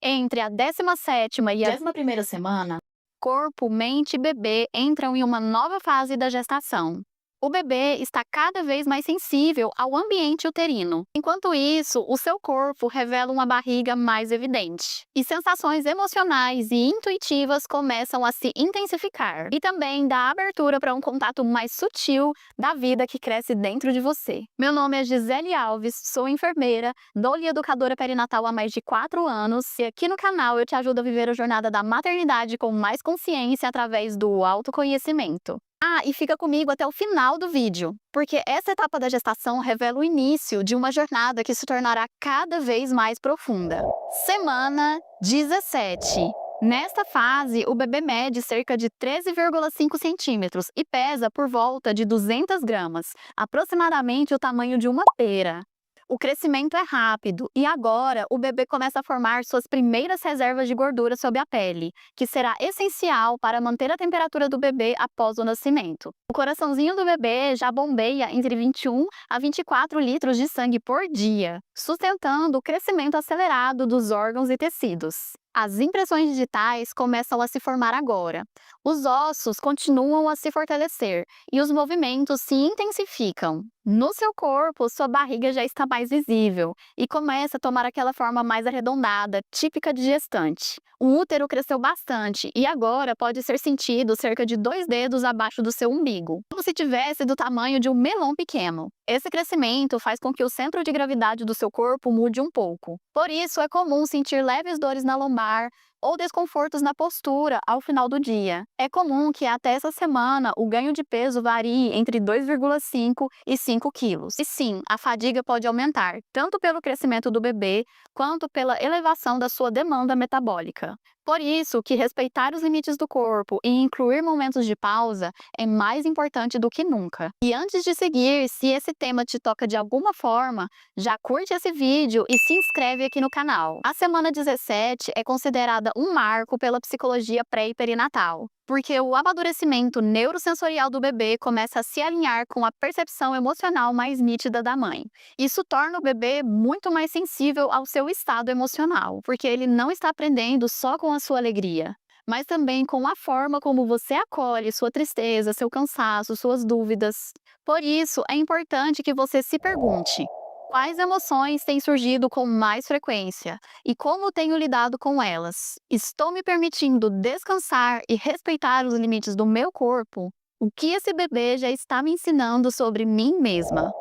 Entre a 17ª e a 11ª semana, corpo, mente e bebê entram em uma nova fase da gestação. O bebê está cada vez mais sensível ao ambiente uterino. Enquanto isso, o seu corpo revela uma barriga mais evidente. E sensações emocionais e intuitivas começam a se intensificar. E também dá abertura para um contato mais sutil da vida que cresce dentro de você. Meu nome é Gisele Alves, sou enfermeira, dou-lhe educadora perinatal há mais de 4 anos. E aqui no canal eu te ajudo a viver a jornada da maternidade com mais consciência através do autoconhecimento. E fica comigo até o final do vídeo, porque essa etapa da gestação revela o início de uma jornada que se tornará cada vez mais profunda. Semana 17. Nesta fase, o bebê mede cerca de 13,5 centímetros e pesa por volta de 200 gramas, aproximadamente o tamanho de uma pera. O crescimento é rápido e agora o bebê começa a formar suas primeiras reservas de gordura sob a pele, que será essencial para manter a temperatura do bebê após o nascimento. O coraçãozinho do bebê já bombeia entre 21 a 24 litros de sangue por dia, sustentando o crescimento acelerado dos órgãos e tecidos. As impressões digitais começam a se formar agora. Os ossos continuam a se fortalecer e os movimentos se intensificam. No seu corpo, sua barriga já está mais visível e começa a tomar aquela forma mais arredondada, típica de gestante. O útero cresceu bastante e agora pode ser sentido cerca de 2 dedos abaixo do seu umbigo, como se tivesse do tamanho de um melão pequeno. Esse crescimento faz com que o centro de gravidade do seu corpo mude um pouco. Por isso, é comum sentir leves dores na lombar ou desconfortos na postura ao final do dia. É comum que até essa semana o ganho de peso varie entre 2,5 e 5 quilos. E sim, a fadiga pode aumentar, tanto pelo crescimento do bebê, quanto pela elevação da sua demanda metabólica. Por isso que respeitar os limites do corpo e incluir momentos de pausa é mais importante do que nunca. E antes de seguir, se esse tema te toca de alguma forma, já curte esse vídeo e se inscreve aqui no canal. A semana 17 é considerada um marco pela psicologia pré e perinatal, porque o amadurecimento neurosensorial do bebê começa a se alinhar com a percepção emocional mais nítida da mãe. Isso torna o bebê muito mais sensível ao seu estado emocional, porque ele não está aprendendo só com a sua alegria, mas também com a forma como você acolhe sua tristeza, seu cansaço, suas dúvidas. Por isso, é importante que você se pergunte: quais emoções têm surgido com mais frequência e como tenho lidado com elas? Estou me permitindo descansar e respeitar os limites do meu corpo? O que esse bebê já está me ensinando sobre mim mesma?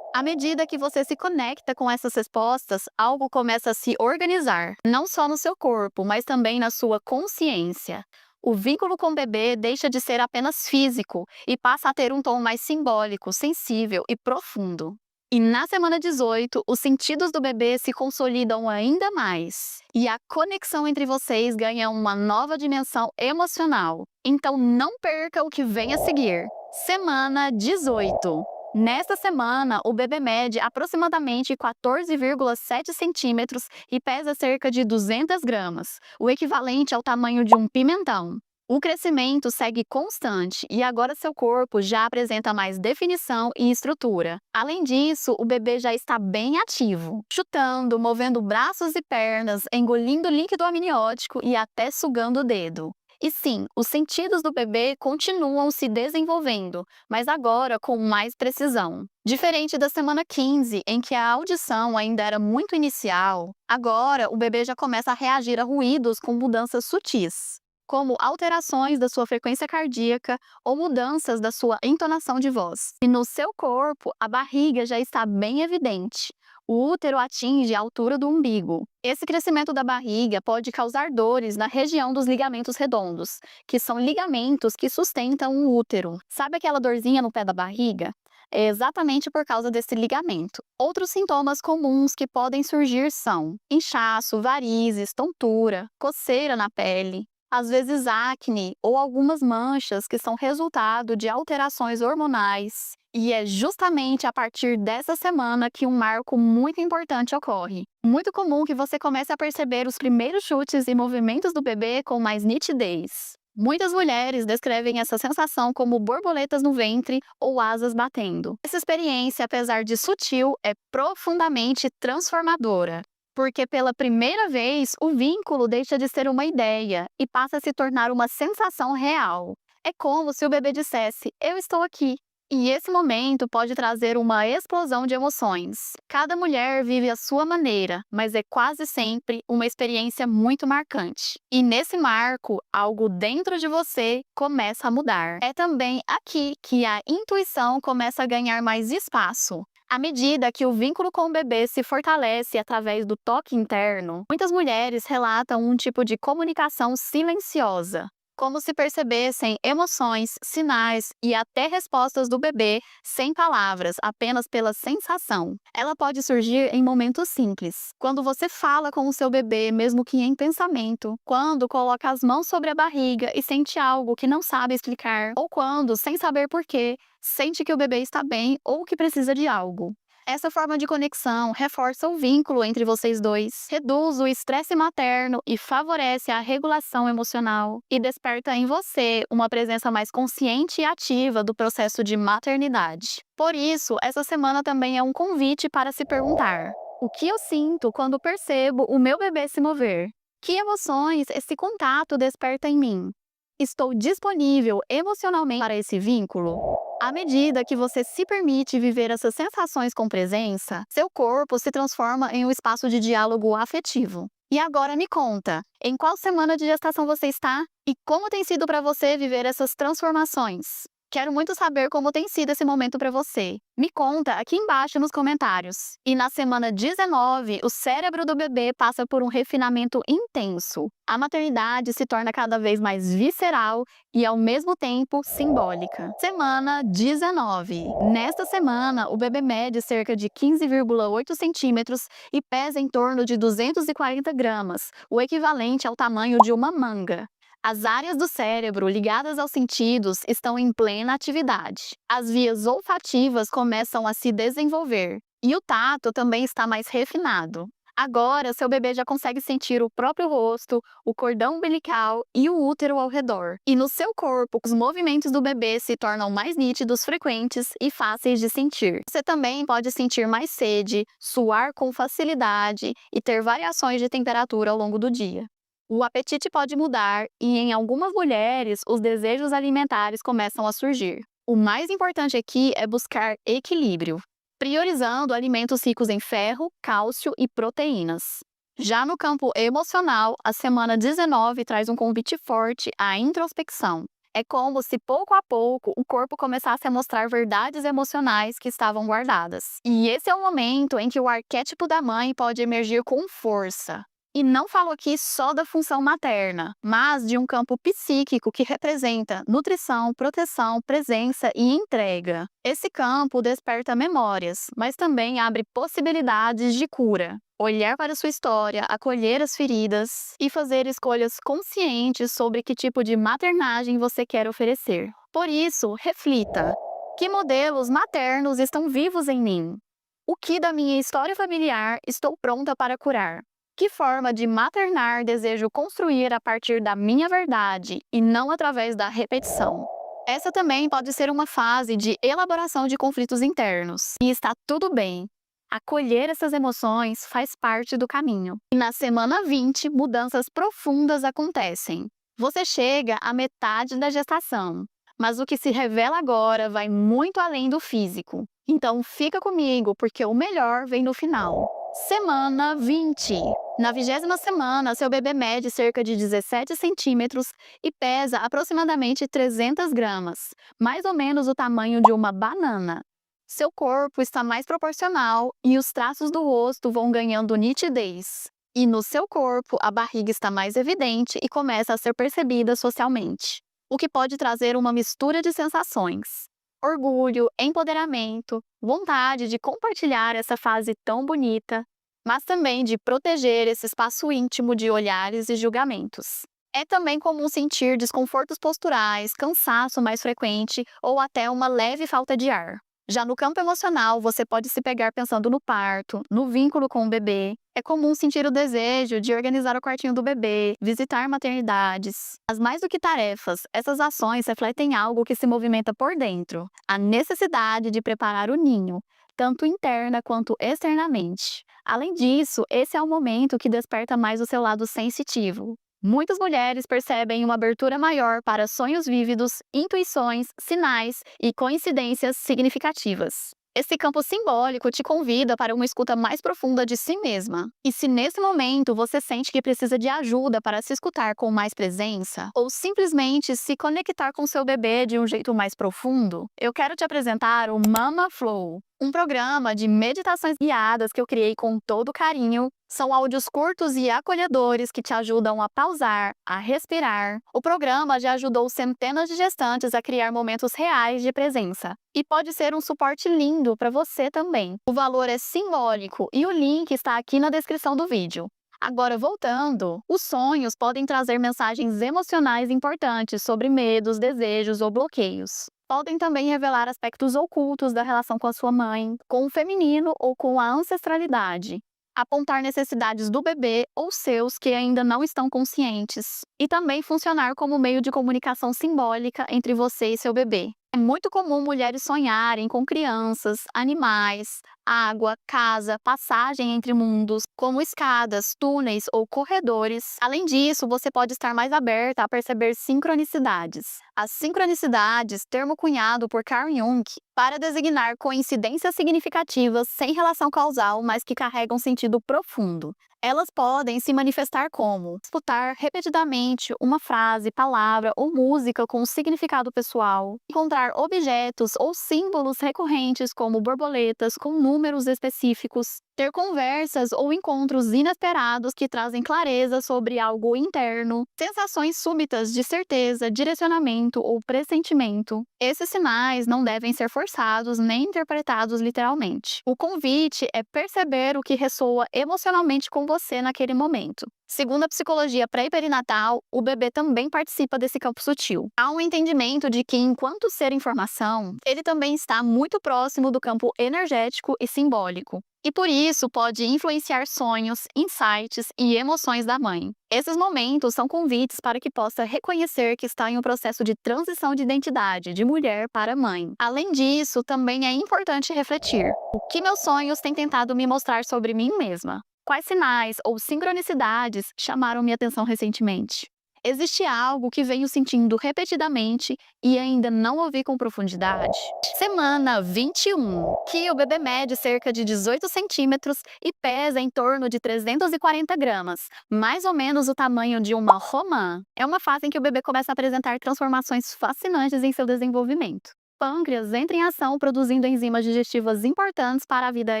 À medida que você se conecta com essas respostas, algo começa a se organizar, não só no seu corpo, mas também na sua consciência. O vínculo com o bebê deixa de ser apenas físico e passa a ter um tom mais simbólico, sensível e profundo. E na semana 18, os sentidos do bebê se consolidam ainda mais. E a conexão entre vocês ganha uma nova dimensão emocional. Então não perca o que vem a seguir. Semana 18. Nesta semana, o bebê mede aproximadamente 14,7 centímetros e pesa cerca de 200 gramas, o equivalente ao tamanho de um pimentão. O crescimento segue constante e agora seu corpo já apresenta mais definição e estrutura. Além disso, o bebê já está bem ativo, chutando, movendo braços e pernas, engolindo líquido amniótico e até sugando o dedo. E sim, os sentidos do bebê continuam se desenvolvendo, mas agora com mais precisão. Diferente da semana 15, em que a audição ainda era muito inicial, agora o bebê já começa a reagir a ruídos com mudanças sutis, como alterações da sua frequência cardíaca ou mudanças da sua entonação de voz. E no seu corpo, a barriga já está bem evidente. O útero atinge a altura do umbigo. Esse crescimento da barriga pode causar dores na região dos ligamentos redondos, que são ligamentos que sustentam o útero. Sabe aquela dorzinha no pé da barriga? É exatamente por causa desse ligamento. Outros sintomas comuns que podem surgir são inchaço, varizes, tontura, coceira na pele, às vezes acne ou algumas manchas que são resultado de alterações hormonais. E é justamente a partir dessa semana que um marco muito importante ocorre. Muito comum que você comece a perceber os primeiros chutes e movimentos do bebê com mais nitidez. Muitas mulheres descrevem essa sensação como borboletas no ventre ou asas batendo. Essa experiência, apesar de sutil, é profundamente transformadora. Porque pela primeira vez o vínculo deixa de ser uma ideia e passa a se tornar uma sensação real. É como se o bebê dissesse: "Eu estou aqui". E esse momento pode trazer uma explosão de emoções. Cada mulher vive a sua maneira, mas é quase sempre uma experiência muito marcante. E nesse marco, algo dentro de você começa a mudar. É também aqui que a intuição começa a ganhar mais espaço. À medida que o vínculo com o bebê se fortalece através do toque interno, muitas mulheres relatam um tipo de comunicação silenciosa, como se percebessem emoções, sinais e até respostas do bebê sem palavras, apenas pela sensação. Ela pode surgir em momentos simples, quando você fala com o seu bebê, mesmo que em pensamento, quando coloca as mãos sobre a barriga e sente algo que não sabe explicar, ou quando, sem saber porquê, sente que o bebê está bem ou que precisa de algo. Essa forma de conexão reforça o vínculo entre vocês dois, reduz o estresse materno e favorece a regulação emocional, e desperta em você uma presença mais consciente e ativa do processo de maternidade. Por isso, essa semana também é um convite para se perguntar: o que eu sinto quando percebo o meu bebê se mover? Que emoções esse contato desperta em mim? Estou disponível emocionalmente para esse vínculo? À medida que você se permite viver essas sensações com presença, seu corpo se transforma em um espaço de diálogo afetivo. E agora me conta, em qual semana de gestação você está e como tem sido para você viver essas transformações? Quero muito saber como tem sido esse momento para você. Me conta aqui embaixo nos comentários. E na semana 19, o cérebro do bebê passa por um refinamento intenso. A maternidade se torna cada vez mais visceral e, ao mesmo tempo, simbólica. Semana 19. Nesta semana, o bebê mede cerca de 15,8 centímetros e pesa em torno de 240 gramas, o equivalente ao tamanho de uma manga. As áreas do cérebro ligadas aos sentidos estão em plena atividade. As vias olfativas começam a se desenvolver e o tato também está mais refinado. Agora, seu bebê já consegue sentir o próprio rosto, o cordão umbilical e o útero ao redor. E no seu corpo, os movimentos do bebê se tornam mais nítidos, frequentes e fáceis de sentir. Você também pode sentir mais sede, suar com facilidade e ter variações de temperatura ao longo do dia. O apetite pode mudar e, em algumas mulheres, os desejos alimentares começam a surgir. O mais importante aqui é buscar equilíbrio, priorizando alimentos ricos em ferro, cálcio e proteínas. Já no campo emocional, a semana 19 traz um convite forte à introspecção. É como se, pouco a pouco, o corpo começasse a mostrar verdades emocionais que estavam guardadas. E esse é o momento em que o arquétipo da mãe pode emergir com força. E não falo aqui só da função materna, mas de um campo psíquico que representa nutrição, proteção, presença e entrega. Esse campo desperta memórias, mas também abre possibilidades de cura. Olhar para sua história, acolher as feridas e fazer escolhas conscientes sobre que tipo de maternagem você quer oferecer. Por isso, reflita: que modelos maternos estão vivos em mim? O que da minha história familiar estou pronta para curar? Que forma de maternar desejo construir a partir da minha verdade e não através da repetição? Essa também pode ser uma fase de elaboração de conflitos internos, e está tudo bem. Acolher essas emoções faz parte do caminho. E na semana 20, mudanças profundas acontecem. Você chega à metade da gestação, mas o que se revela agora vai muito além do físico. Então fica comigo, porque o melhor vem no final. Semana 20. Na 20ª semana, seu bebê mede cerca de 17 centímetros e pesa aproximadamente 300 gramas, mais ou menos o tamanho de uma banana. Seu corpo está mais proporcional e os traços do rosto vão ganhando nitidez. E no seu corpo, a barriga está mais evidente e começa a ser percebida socialmente, o que pode trazer uma mistura de sensações: orgulho, empoderamento, vontade de compartilhar essa fase tão bonita, mas também de proteger esse espaço íntimo de olhares e julgamentos. É também comum sentir desconfortos posturais, cansaço mais frequente ou até uma leve falta de ar. Já no campo emocional, você pode se pegar pensando no parto, no vínculo com o bebê. É comum sentir o desejo de organizar o quartinho do bebê, visitar maternidades. Mas mais do que tarefas, essas ações refletem algo que se movimenta por dentro: a necessidade de preparar o ninho, tanto interna quanto externamente. Além disso, esse é o momento que desperta mais o seu lado sensitivo. Muitas mulheres percebem uma abertura maior para sonhos vívidos, intuições, sinais e coincidências significativas. Esse campo simbólico te convida para uma escuta mais profunda de si mesma. E se nesse momento você sente que precisa de ajuda para se escutar com mais presença, ou simplesmente se conectar com seu bebê de um jeito mais profundo, eu quero te apresentar o Mama Flow, um programa de meditações guiadas que eu criei com todo carinho. São áudios curtos e acolhedores que te ajudam a pausar, a respirar. O programa já ajudou centenas de gestantes a criar momentos reais de presença. E pode ser um suporte lindo para você também. O valor é simbólico e o link está aqui na descrição do vídeo. Agora, voltando, os sonhos podem trazer mensagens emocionais importantes sobre medos, desejos ou bloqueios. Podem também revelar aspectos ocultos da relação com a sua mãe, com o feminino ou com a ancestralidade. Apontar necessidades do bebê ou seus que ainda não estão conscientes. E também funcionar como meio de comunicação simbólica entre você e seu bebê. É muito comum mulheres sonharem com crianças, animais, água, casa, passagem entre mundos, como escadas, túneis ou corredores. Além disso, você pode estar mais aberta a perceber sincronicidades. As sincronicidades, termo cunhado por Carl Jung para designar coincidências significativas sem relação causal, mas que carregam sentido profundo. Elas podem se manifestar como escutar repetidamente uma frase, palavra ou música com significado pessoal, encontrar objetos ou símbolos recorrentes como borboletas com números específicos, ter conversas ou encontros inesperados que trazem clareza sobre algo interno, sensações súbitas de certeza, direcionamento ou pressentimento. Esses sinais não devem ser forçados nem interpretados literalmente. O convite é perceber o que ressoa emocionalmente com você naquele momento. Segundo a psicologia pré-perinatal, o bebê também participa desse campo sutil. Há um entendimento de que, enquanto ser informação, ele também está muito próximo do campo energético e simbólico. E por isso pode influenciar sonhos, insights e emoções da mãe. Esses momentos são convites para que possa reconhecer que está em um processo de transição de identidade de mulher para mãe. Além disso, também é importante refletir: o que meus sonhos têm tentado me mostrar sobre mim mesma? Quais sinais ou sincronicidades chamaram minha atenção recentemente? Existe algo que venho sentindo repetidamente e ainda não ouvi com profundidade? Semana 21, que o bebê mede cerca de 18 centímetros e pesa em torno de 340 gramas, mais ou menos o tamanho de uma romã. É uma fase em que o bebê começa a apresentar transformações fascinantes em seu desenvolvimento. O pâncreas entra em ação produzindo enzimas digestivas importantes para a vida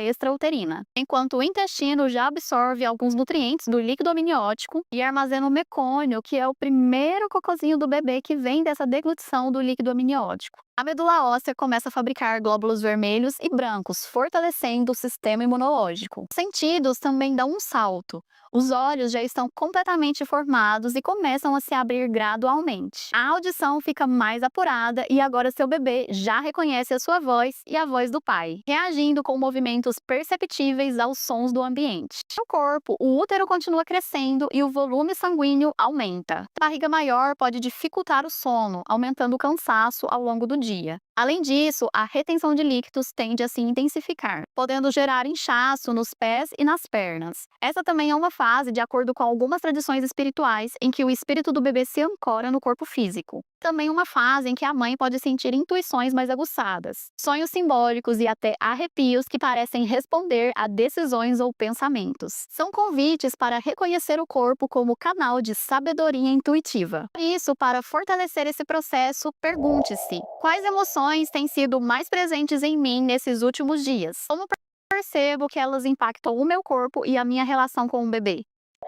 extrauterina, enquanto o intestino já absorve alguns nutrientes do líquido amniótico e armazena o mecônio, que é o primeiro cocôzinho do bebê que vem dessa deglutição do líquido amniótico. A medula óssea começa a fabricar glóbulos vermelhos e brancos, fortalecendo o sistema imunológico. Os sentidos também dão um salto. Os olhos já estão completamente formados e começam a se abrir gradualmente. A audição fica mais apurada e agora seu bebê já reconhece a sua voz e a voz do pai, reagindo com movimentos perceptíveis aos sons do ambiente. No corpo, o útero continua crescendo e o volume sanguíneo aumenta. A barriga maior pode dificultar o sono, aumentando o cansaço ao longo do dia. Além disso, a retenção de líquidos tende a se intensificar, podendo gerar inchaço nos pés e nas pernas. Essa também é uma fase, de acordo com algumas tradições espirituais, em que o espírito do bebê se ancora no corpo físico. Também uma fase em que a mãe pode sentir intuições mais aguçadas, sonhos simbólicos e até arrepios que parecem responder a decisões ou pensamentos. São convites para reconhecer o corpo como canal de sabedoria intuitiva. Por isso, para fortalecer esse processo, pergunte-se: quais emoções têm sido mais presentes em mim nesses últimos dias? Como percebo que elas impactam o meu corpo e a minha relação com o bebê?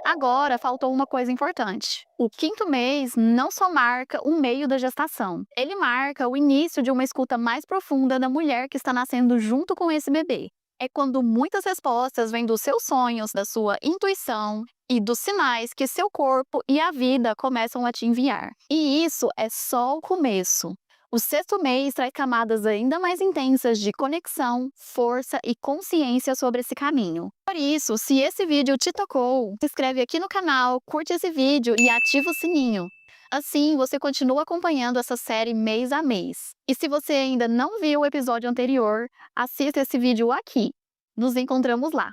Agora, faltou uma coisa importante. O 5º mês não só marca o meio da gestação, ele marca o início de uma escuta mais profunda da mulher que está nascendo junto com esse bebê. É quando muitas respostas vêm dos seus sonhos, da sua intuição e dos sinais que seu corpo e a vida começam a te enviar. E isso é só o começo. O 6º mês traz camadas ainda mais intensas de conexão, força e consciência sobre esse caminho. Por isso, se esse vídeo te tocou, se inscreve aqui no canal, curte esse vídeo e ativa o sininho. Assim, você continua acompanhando essa série mês a mês. E se você ainda não viu o episódio anterior, assista esse vídeo aqui. Nos encontramos lá!